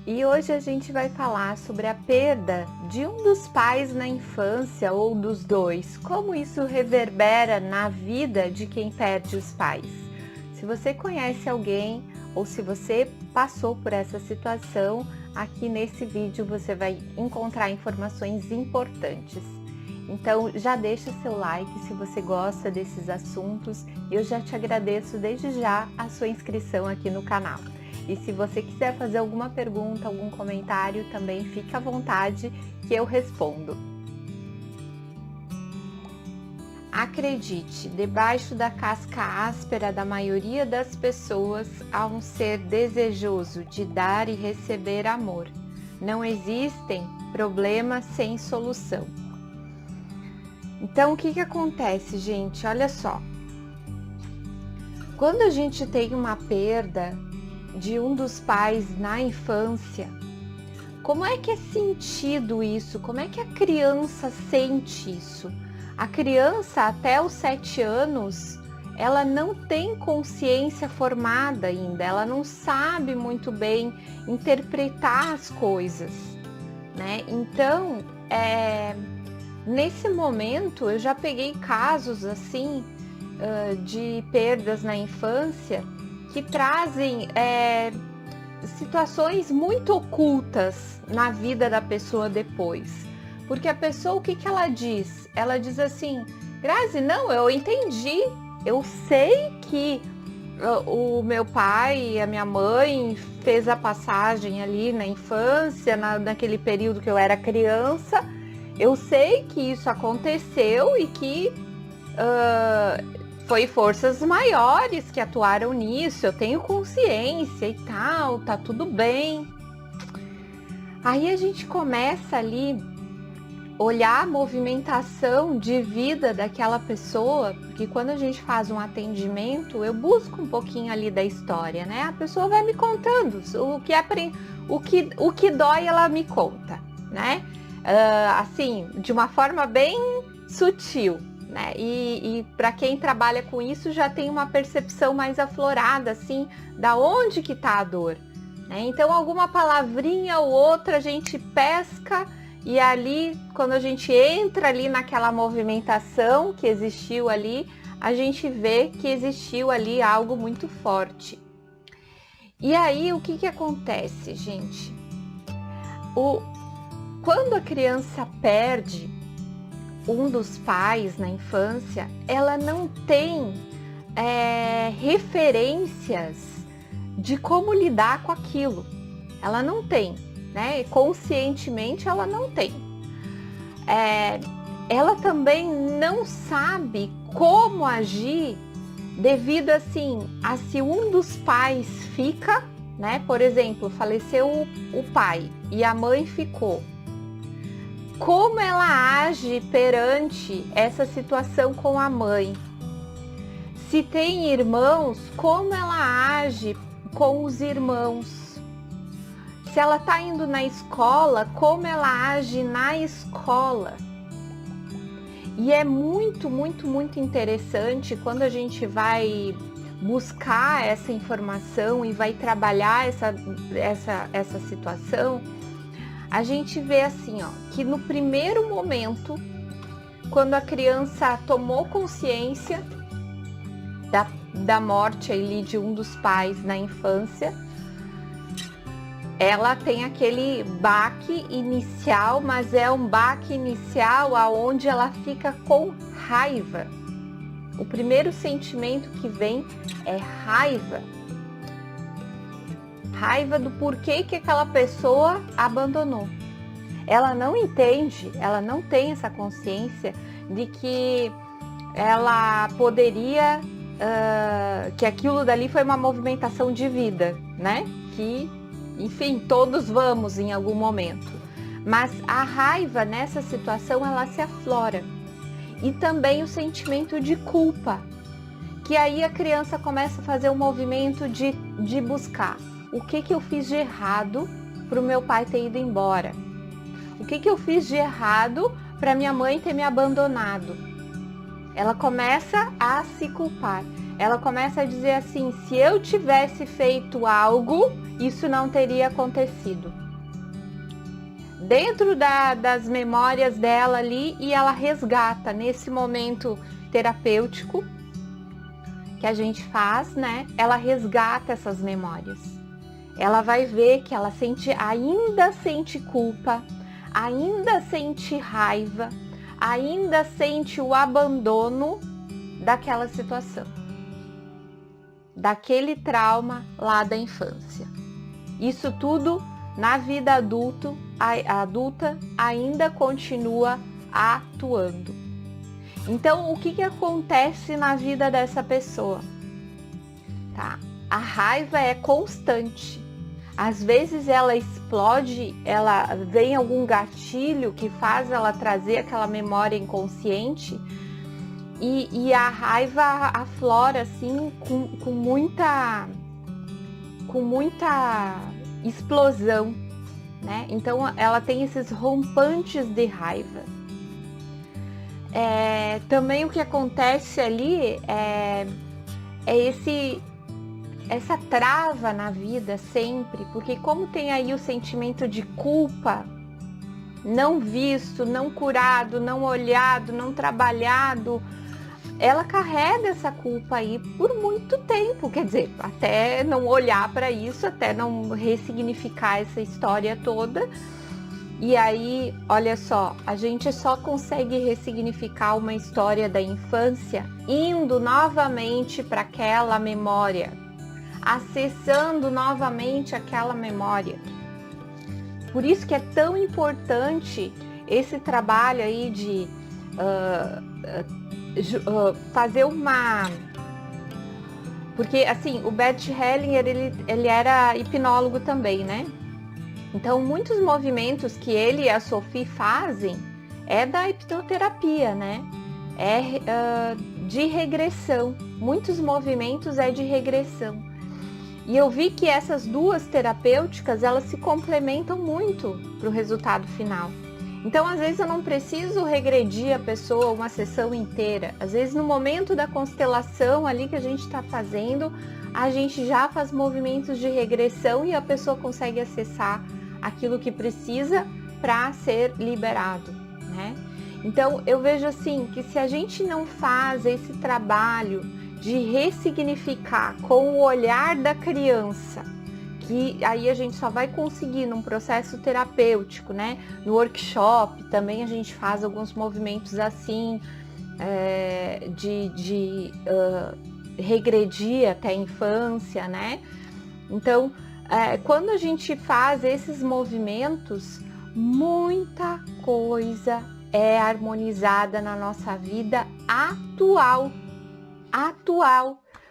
E hoje a gente vai falar sobre a perda de um dos pais na infância ou dos dois, como isso reverbera na vida de quem perde os pais. Se você conhece alguém ou se você passou por essa situação, aqui nesse vídeo você vai encontrar informações importantes. Então já deixa seu like se você gosta desses assuntos e eu já te agradeço desde já a sua inscrição aqui no canal. E se você quiser fazer alguma pergunta, algum comentário, também fique à vontade que eu respondo. Acredite, debaixo da casca áspera da maioria das pessoas há um ser desejoso de dar e receber amor. Não existem problemas sem solução. Então, o que acontece, gente? Olha só. Quando a gente tem uma perda de um dos pais na infância, como é que é sentido isso? Como é que a criança sente isso? A criança até os 7 anos, ela não tem consciência formada ainda, ela não sabe muito bem interpretar as coisas, né? Então, nesse momento, eu já peguei casos assim de perdas na infância que trazem situações muito ocultas na vida da pessoa depois. Porque a pessoa, o que ela diz? Ela diz assim: Grazi, não, eu entendi, eu sei que o meu pai e a minha mãe fez a passagem ali na infância, naquele período que eu era criança, eu sei que isso aconteceu e que foi forças maiores que atuaram nisso, eu tenho consciência e tal, tá tudo bem. Aí a gente começa ali olhar a movimentação de vida daquela pessoa, porque quando a gente faz um atendimento, eu busco um pouquinho ali da história, né? A pessoa vai me contando o que dói, ela me conta, né? Assim, de uma forma bem sutil, né? E para quem trabalha com isso já tem uma percepção mais aflorada, assim, da onde que tá a dor, né? Então, alguma palavrinha ou outra a gente pesca. E ali, quando a gente entra ali naquela movimentação que existiu ali, a gente vê que existiu ali algo muito forte. E aí, o que acontece, gente? Quando a criança perde um dos pais na infância, ela não tem referências de como lidar com aquilo. Ela não tem. Né? Conscientemente ela não tem. Ela também não sabe como agir devido assim a se um dos pais fica, né? Por exemplo, faleceu o pai e a mãe ficou. Como ela age perante essa situação com a mãe? Se tem irmãos, como ela age com os irmãos? Se ela está indo na escola, como ela age na escola. E é muito, muito, muito interessante quando a gente vai buscar essa informação e vai trabalhar essa situação, a gente vê assim, ó, que no primeiro momento, quando a criança tomou consciência da morte ali de um dos pais na infância, ela tem aquele baque inicial, mas é um baque inicial aonde ela fica com raiva. O primeiro sentimento que vem é raiva. Raiva do porquê que aquela pessoa abandonou. Ela não entende, ela não tem essa consciência de que ela poderia, que aquilo dali foi uma movimentação de vida, né? Que enfim, todos vamos em algum momento. Mas a raiva nessa situação, ela se aflora. E também o sentimento de culpa. Que aí a criança começa a fazer um movimento de buscar. O que eu fiz de errado para o meu pai ter ido embora? O que eu fiz de errado para minha mãe ter me abandonado? Ela começa a se culpar. Ela começa a dizer assim, se eu tivesse feito algo, isso não teria acontecido. Dentro das memórias dela ali, e ela resgata nesse momento terapêutico que a gente faz, né? Ela resgata essas memórias. Ela vai ver que ela ainda sente culpa, ainda sente raiva, ainda sente o abandono daquela situação, daquele trauma lá da infância. Isso tudo na vida adulta ainda continua atuando. Então, o que acontece na vida dessa pessoa? Tá? A raiva é constante. Às vezes ela explode, ela vem algum gatilho que faz ela trazer aquela memória inconsciente e a raiva aflora assim com muita explosão, né? Então ela tem esses rompantes de raiva. Também o que acontece ali é essa trava na vida sempre, porque como tem aí o sentimento de culpa, não visto, não curado, não olhado, não trabalhado, ela carrega essa culpa aí por muito tempo, quer dizer, até não olhar para isso, até não ressignificar essa história toda. E aí, olha só, a gente só consegue ressignificar uma história da infância indo novamente para aquela memória, acessando novamente aquela memória. Por isso que é tão importante esse trabalho aí de fazer uma... Porque, assim, o Bert Hellinger, ele era hipnólogo também, né? Então, muitos movimentos que ele e a Sophie fazem é da hipnoterapia, né? De regressão. Muitos movimentos é de regressão. E eu vi que essas duas terapêuticas, elas se complementam muito para o resultado final. Então, às vezes eu não preciso regredir a pessoa uma sessão inteira. Às vezes, no momento da constelação ali que a gente está fazendo, a gente já faz movimentos de regressão e a pessoa consegue acessar aquilo que precisa para ser liberado, né? Então, eu vejo assim, que se a gente não faz esse trabalho de ressignificar com o olhar da criança, que aí a gente só vai conseguir num processo terapêutico, né? No workshop também a gente faz alguns movimentos assim, de regredir até a infância, né? Então, quando a gente faz esses movimentos, muita coisa é harmonizada na nossa vida atual,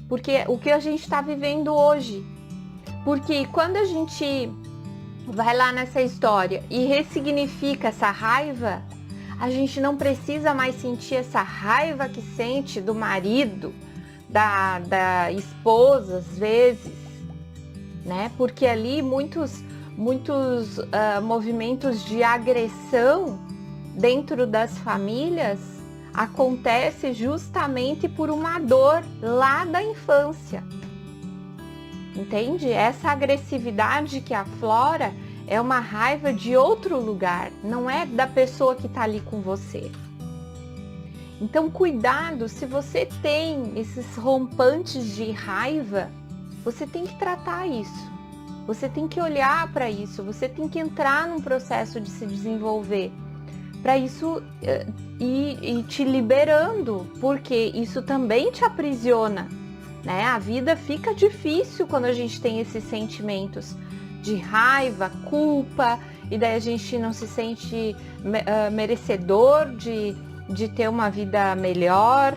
porque o que a gente está vivendo hoje. Porque quando a gente vai lá nessa história e ressignifica essa raiva, a gente não precisa mais sentir essa raiva que sente do marido, da esposa, às vezes, né? Porque ali muitos movimentos de agressão dentro das famílias acontece justamente por uma dor lá da infância. Entende? Essa agressividade que aflora é uma raiva de outro lugar, não é da pessoa que está ali com você. Então, cuidado, se você tem esses rompantes de raiva, você tem que tratar isso. Você tem que olhar para isso, você tem que entrar num processo de se desenvolver para isso ir te liberando, porque isso também te aprisiona, né? A vida fica difícil quando a gente tem esses sentimentos de raiva, culpa, e daí a gente não se sente merecedor de ter uma vida melhor,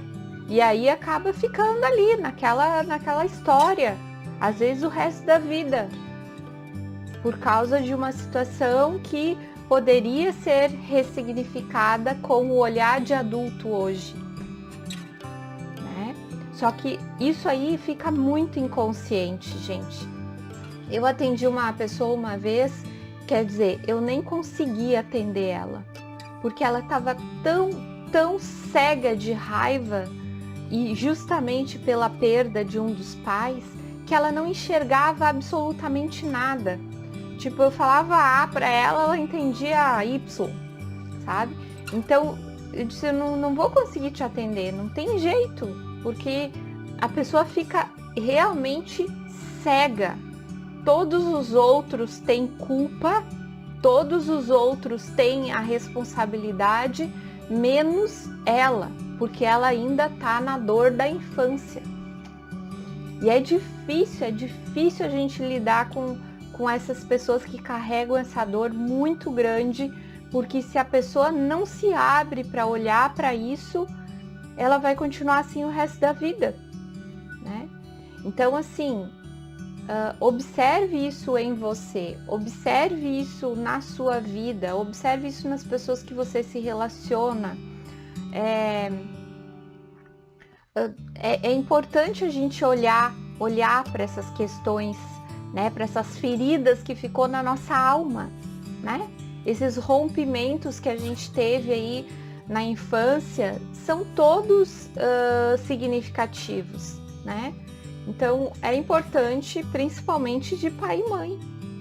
e aí acaba ficando ali naquela história, às vezes o resto da vida, por causa de uma situação que poderia ser ressignificada com o olhar de adulto hoje, né? Só que isso aí fica muito inconsciente, gente. Eu atendi uma pessoa uma vez, quer dizer, eu nem consegui atender ela, porque ela estava tão cega de raiva, e justamente pela perda de um dos pais, porque ela não enxergava absolutamente nada. Tipo, eu falava A para ela entendia Y, sabe? Então, eu disse, eu não vou conseguir te atender, não tem jeito, porque a pessoa fica realmente cega. Todos os outros têm culpa, todos os outros têm a responsabilidade, menos ela, porque ela ainda está na dor da infância. E é difícil a gente lidar com essas pessoas que carregam essa dor muito grande, porque se a pessoa não se abre para olhar para isso, ela vai continuar assim o resto da vida, né? Então, assim, observe isso em você, observe isso na sua vida, observe isso nas pessoas que você se relaciona. É importante a gente olhar para essas questões, né, para essas feridas que ficou na nossa alma, né? Esses rompimentos que a gente teve aí na infância são todos significativos, né? Então é importante, principalmente de pai e mãe,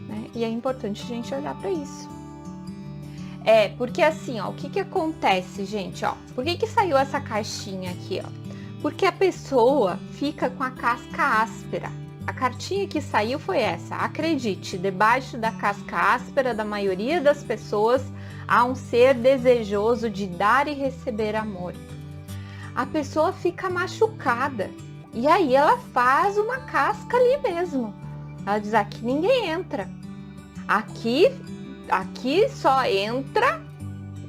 né? E é importante a gente olhar para isso. Porque assim, ó, o que acontece, gente, ó? Por que saiu essa caixinha aqui, ó? Porque a pessoa fica com a casca áspera. A cartinha que saiu foi essa: acredite, debaixo da casca áspera da maioria das pessoas há um ser desejoso de dar e receber amor. A pessoa fica machucada e aí ela faz uma casca ali mesmo. Ela diz: aqui ninguém entra. Aqui só entra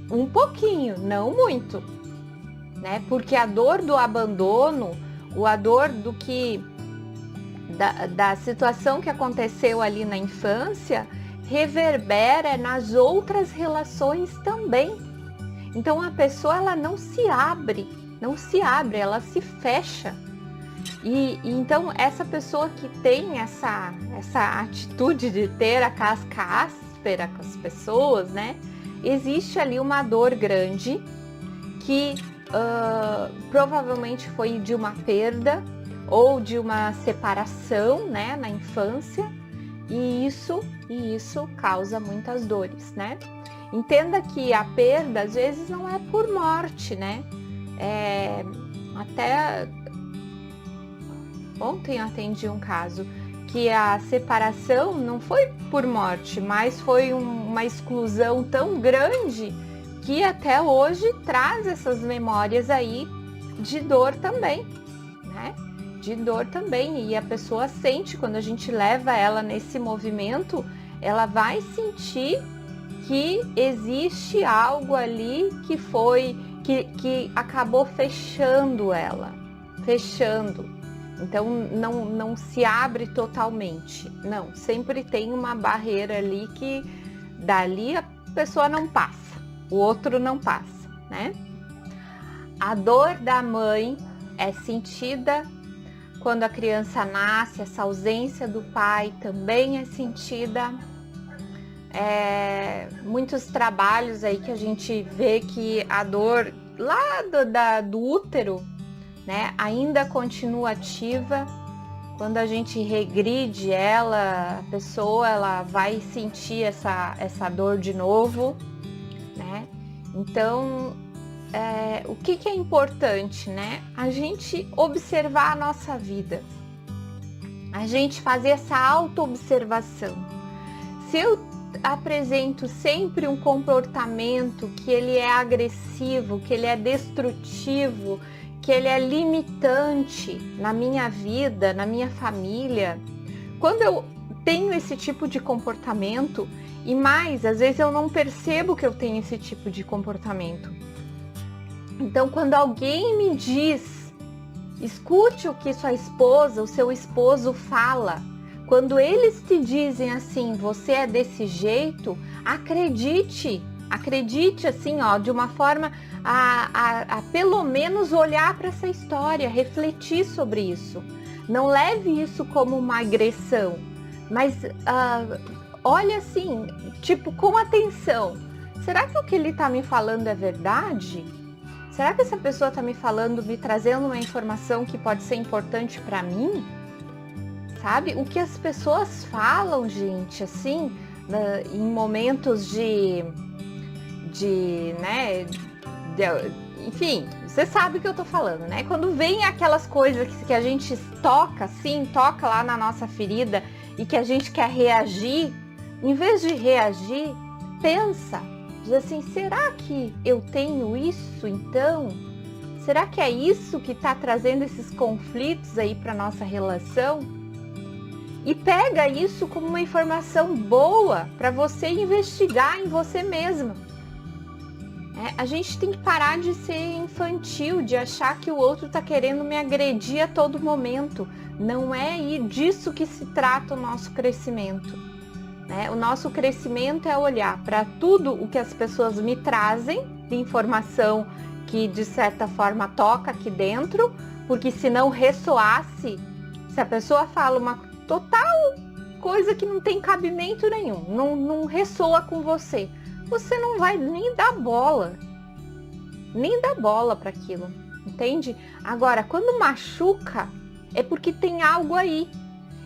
um pouquinho, não muito, né? Porque a dor do abandono, a dor do que da situação que aconteceu ali na infância reverbera nas outras relações também. Então a pessoa ela não se abre, ela se fecha. E então essa pessoa que tem essa atitude de ter a casca áspera com as pessoas, né? Existe ali uma dor grande que provavelmente foi de uma perda ou de uma separação, né, na infância, e isso causa muitas dores, né? Entenda que a perda às vezes não é por morte, né? Até ontem eu atendi um caso que a separação não foi por morte, mas foi uma exclusão tão grande que até hoje traz essas memórias aí de dor também, né? De dor também. E a pessoa sente, quando a gente leva ela nesse movimento, ela vai sentir que existe algo ali que acabou fechando ela, Então não se abre totalmente, não, sempre tem uma barreira ali que dali a pessoa não passa, o outro não passa, né? A dor da mãe é sentida quando a criança nasce, essa ausência do pai também é sentida. Muitos trabalhos aí que a gente vê que a dor lá do útero, né, ainda continua ativa. Quando a gente regride ela, a pessoa ela vai sentir essa dor de novo, né? Então, o que é importante, né? A gente observar a nossa vida, a gente fazer essa auto-observação. Se eu apresento sempre um comportamento que ele é agressivo, que ele é destrutivo, que ele é limitante na minha vida, na minha família, quando eu tenho esse tipo de comportamento, e mais, às vezes eu não percebo que eu tenho esse tipo de comportamento. Então, quando alguém me diz, escute o que sua esposa, o seu esposo fala. Quando eles te dizem assim, você é desse jeito, acredite assim, ó, de uma forma a pelo menos olhar para essa história, refletir sobre isso. Não leve isso como uma agressão, mas olha assim, tipo, com atenção. Será que o que ele está me falando é verdade? Será que essa pessoa está me falando, me trazendo uma informação que pode ser importante para mim? sabe? O que as pessoas falam, gente, assim, em momentos né, enfim, você sabe o que eu tô falando, né? Quando vem aquelas coisas que a gente toca, assim, toca lá na nossa ferida e que a gente quer reagir, em vez de reagir, pensa, diz assim, será que eu tenho isso então? Será que é isso que está trazendo esses conflitos aí para nossa relação? E pega isso como uma informação boa para você investigar em você mesmo. A gente tem que parar de ser infantil, de achar que o outro está querendo me agredir a todo momento. Não é disso que se trata o nosso crescimento. O nosso crescimento é olhar para tudo o que as pessoas me trazem de informação que de certa forma toca aqui dentro, porque se não ressoasse, se a pessoa fala uma total coisa que não tem cabimento nenhum, não ressoa com você, você não vai nem dar bola para aquilo, entende? Agora, quando machuca, é porque tem algo aí.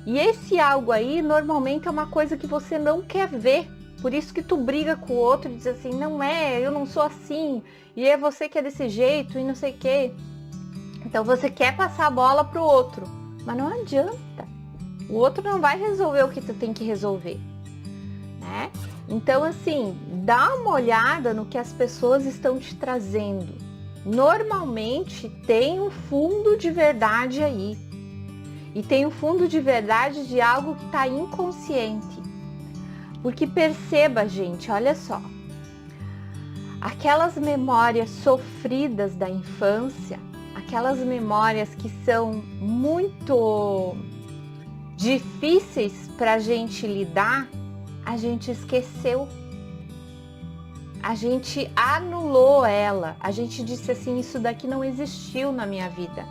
E esse algo aí, normalmente é uma coisa que você não quer ver. Por isso que tu briga com o outro e diz assim, não é, eu não sou assim, e é você que é desse jeito, e não sei o quê. Então você quer passar a bola pro outro, mas não adianta. O outro não vai resolver o que tu tem que resolver, né? Então, assim, dá uma olhada no que as pessoas estão te trazendo. Normalmente tem um fundo de verdade aí. E tem um fundo de verdade de algo que está inconsciente. Porque perceba, gente, olha só. Aquelas memórias sofridas da infância, aquelas memórias que são muito difíceis para a gente lidar, a gente esqueceu. A gente anulou ela. A gente disse assim, isso daqui não existiu na minha vida.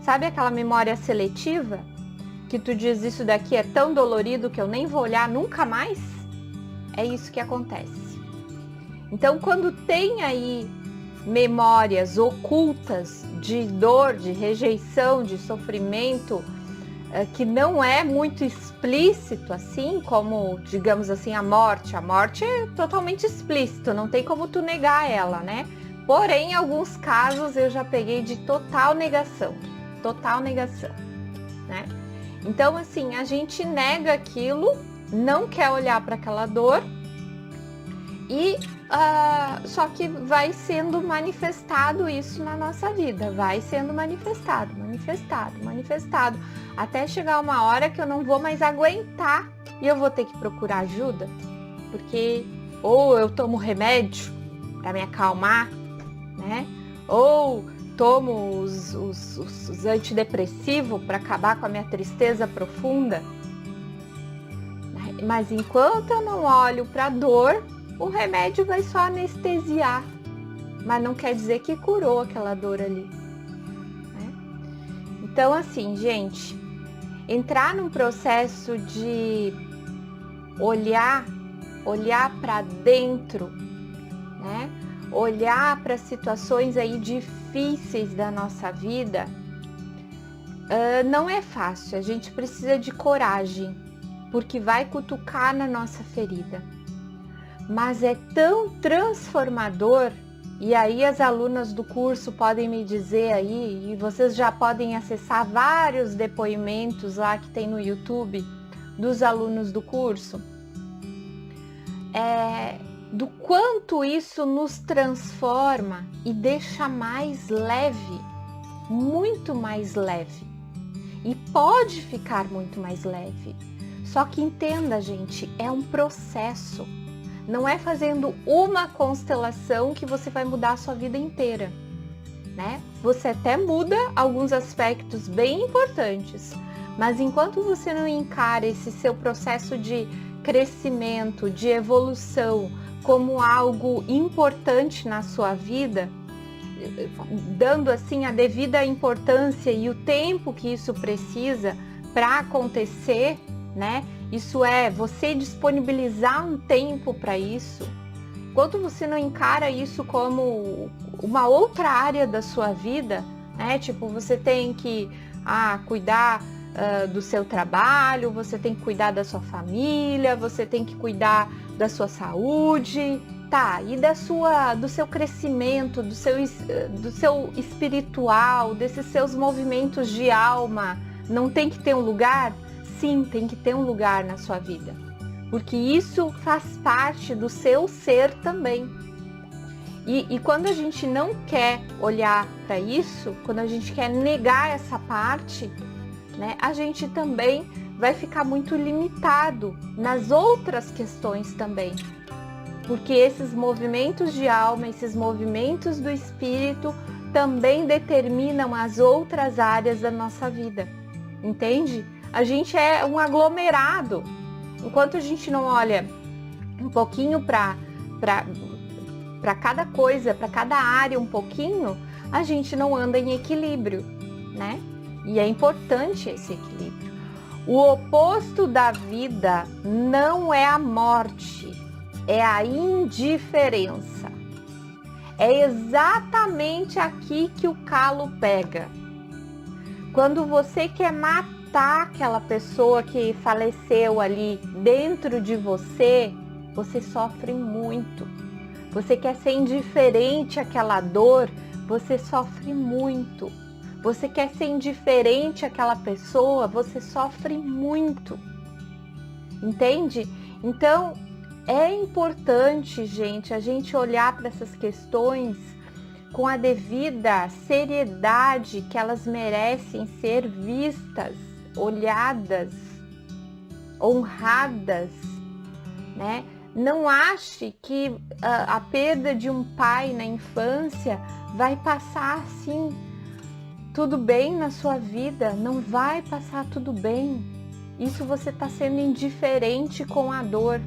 Sabe aquela memória seletiva? Que tu diz, isso daqui é tão dolorido que eu nem vou olhar nunca mais? É isso que acontece. Então, quando tem aí memórias ocultas de dor, de rejeição, de sofrimento, que não é muito explícito, assim como, digamos assim, a morte. A morte é totalmente explícito, não tem como tu negar ela, né? Porém, em alguns casos eu já peguei de total negação, né? Então, assim, a gente nega aquilo, não quer olhar para aquela dor e só que vai sendo manifestado isso na nossa vida, vai sendo manifestado, até chegar uma hora que eu não vou mais aguentar e eu vou ter que procurar ajuda, porque ou eu tomo remédio para me acalmar, né? Ou tomo os antidepressivos para acabar com a minha tristeza profunda. Mas enquanto eu não olho para a dor, o remédio vai só anestesiar, mas não quer dizer que curou aquela dor ali, né? Então, assim, gente, entrar num processo de olhar para dentro, né? Olhar para situações aí difíceis da nossa vida, não é fácil. A gente precisa de coragem, porque vai cutucar na nossa ferida. Mas é tão transformador, e aí as alunas do curso podem me dizer aí, e vocês já podem acessar vários depoimentos lá que tem no YouTube dos alunos do curso, do quanto isso nos transforma e deixa mais leve, muito mais leve. E pode ficar muito mais leve. Só que entenda, gente, é um processo. Não é fazendo uma constelação que você vai mudar a sua vida inteira, né? Você até muda alguns aspectos bem importantes, mas enquanto você não encara esse seu processo de crescimento, de evolução como algo importante na sua vida, dando assim a devida importância e o tempo que isso precisa para acontecer, né? Isso é, você disponibilizar um tempo para isso. Enquanto você não encara isso como uma outra área da sua vida, né? Tipo, você tem que cuidar do seu trabalho, você tem que cuidar da sua família, você tem que cuidar da sua saúde, tá? E do seu crescimento, do seu espiritual, desses seus movimentos de alma, não tem que ter um lugar? Sim, tem que ter um lugar na sua vida, porque isso faz parte do seu ser também. E quando a gente não quer olhar para isso, quando a gente quer negar essa parte, né, a gente também vai ficar muito limitado nas outras questões também. Porque esses movimentos de alma, esses movimentos do espírito também determinam as outras áreas da nossa vida. Entende? A gente é um aglomerado. Enquanto a gente não olha um pouquinho para cada coisa, para cada área um pouquinho, a gente não anda em equilíbrio, né? E é importante esse equilíbrio. O oposto da vida não é a morte, é a indiferença. É exatamente aqui que o calo pega. Quando você quer matar aquela pessoa que faleceu ali dentro de você, você sofre muito. Você quer ser indiferente àquela dor, você sofre muito. Você quer ser indiferente àquela pessoa, você sofre muito. Entende? Então, é importante, gente, a gente olhar para essas questões com a devida seriedade que elas merecem ser vistas, olhadas, honradas, né? Não ache que a perda de um pai na infância vai passar assim, tudo bem na sua vida. Não vai passar tudo bem. Isso você está sendo indiferente com a dor.